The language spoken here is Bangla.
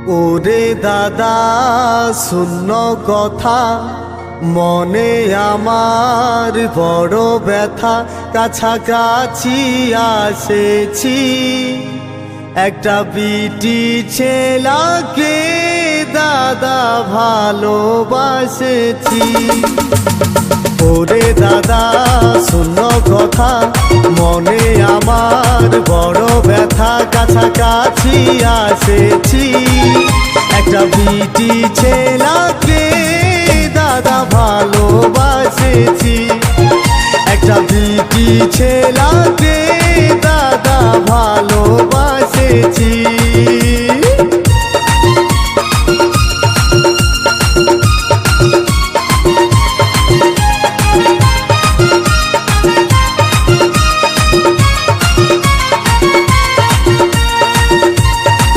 ওরে দাদা শূন্য কথা মনে আমার বড় ব্যথা, কাছাকাছি আসেছি একটা বিটি ছেলাকে দাদা ভালোবাসেছি। ওরে দাদা শূন্য কথা মনে আমার বড় ব্যথা, কাছাকাছি আসেছি একটা বিটি ছেলাকে দাদা ভালোবাসেছি, একটা বিটি ছেলাকে দাদা ভালোবাসেছি।